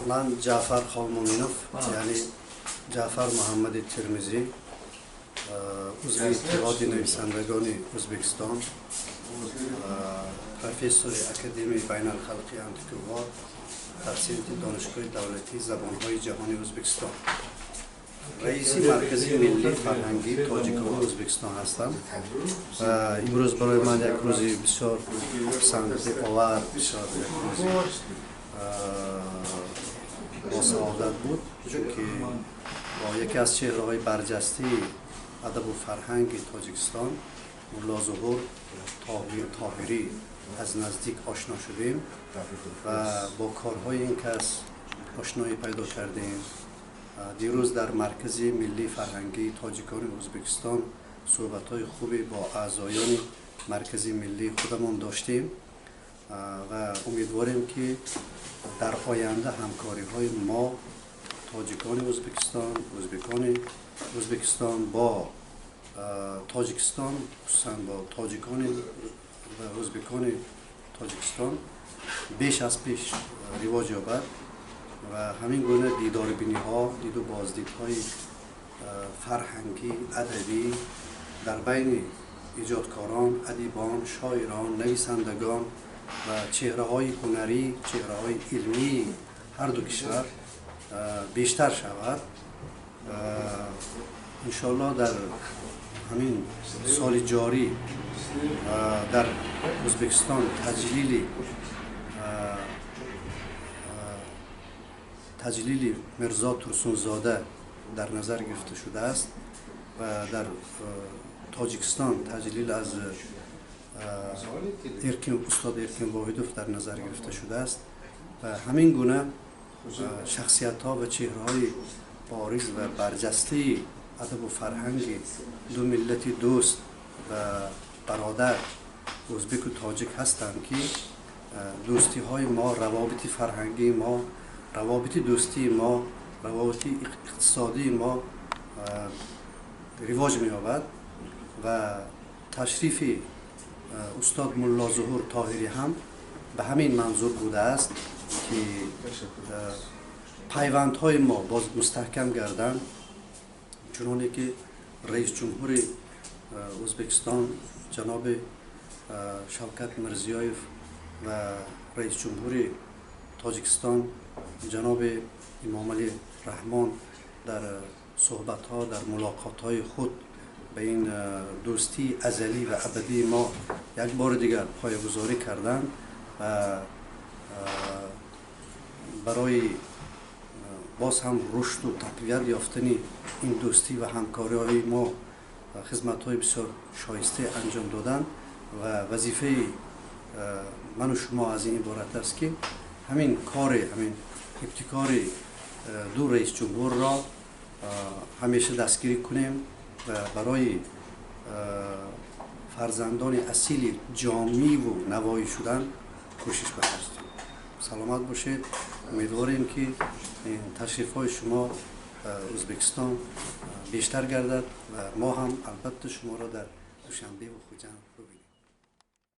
من جعفر خالمومینوف یعنی جعفر محمد ترمیزی عضو اتحاد نویسندگان ازبکستان، پروفسور اکادمی بین الخلقی انتیکوار در سمت دانشگاه دولتی زبانهای جهانی ازبکستان، رئیس مرکز ملی فرهنگی تاجیکان ازبکستان هستم. امروز برای من یک روز بسیار پسند آور، بسیار یک روز با سعادت بود، چون که با یکی از چهره‌های برجسته ادب و فرهنگ تاجیکستان ملا ظهور طاهری از نزدیک آشنا شدیم و با کارهای این کس آشنایی پیدا کردیم. دیروز در مرکز ملی فرهنگی تاجیکان ازبکستان صحبت‌های خوبی با اعضایان مرکز ملی خودمان داشتیم و امیدواریم که در آینده همکاری‌های ما تاجیکان ازبکستان با تاجیکستان، خصوصا با تاجیکان و ازبکان تاجیکستان بیش از پیش رواج یابد و همین گونه دیداربینی‌ها، دید و بازدیدهای فرهنگی، ادبی در بین ایجادکاران، ادیبان، شاعران، نویسندگان و چهره‌های هنری، چهره‌های علمی هر دو کشور بیشتر شود. انشاءالله در همین سال جاری در ازبکستان تجلیل مرزا ترسونزاده در نظر گرفته شده است و در تاجیکستان تجلیل از استاد ارکین واحدوف در نظر گرفته شده است و همین گونه شخصیت‌ها و چهره‌های بارز و برجسته ادب و فرهنگ دو ملت دوست و برادر ازبک و تاجیک هستند که دوستی‌های ما، روابط فرهنگی ما، روابط دوستی ما، روابط اقتصادی ما رواج می‌یابد و تشریف استاد ملا ظهور طاهری هم به همین منظور بوده است که پیوندهای ما باز مستحکم گردند، چنانه که رئیس جمهور ازبکستان جناب شوکت میرزیویف و رئیس جمهور تاجیکستان جناب امامعلی رحمان در صحبت‌ها، در ملاقات‌های خود به این دوستی ازلی و ابدی ما یک بار دیگر پایه‌گذاری کردند و برای باز هم رشد و تقویت یافتن این دوستی و همکاری‌های ما خدمت‌های بسیار شایسته انجام دادن و وظیفه من و شما از این عبارت است که همین ابتکار دو رئیس جمهور را همیشه دستگیری کنیم و برای فرزندان اصیل جامی و نوایی شدن کوشش بکنیم. سلامت باشید. امیدواریم که تشریف‌های شما ازبکستان بیشتر گردد و ما هم البته شما را در دوشنبه و خوجند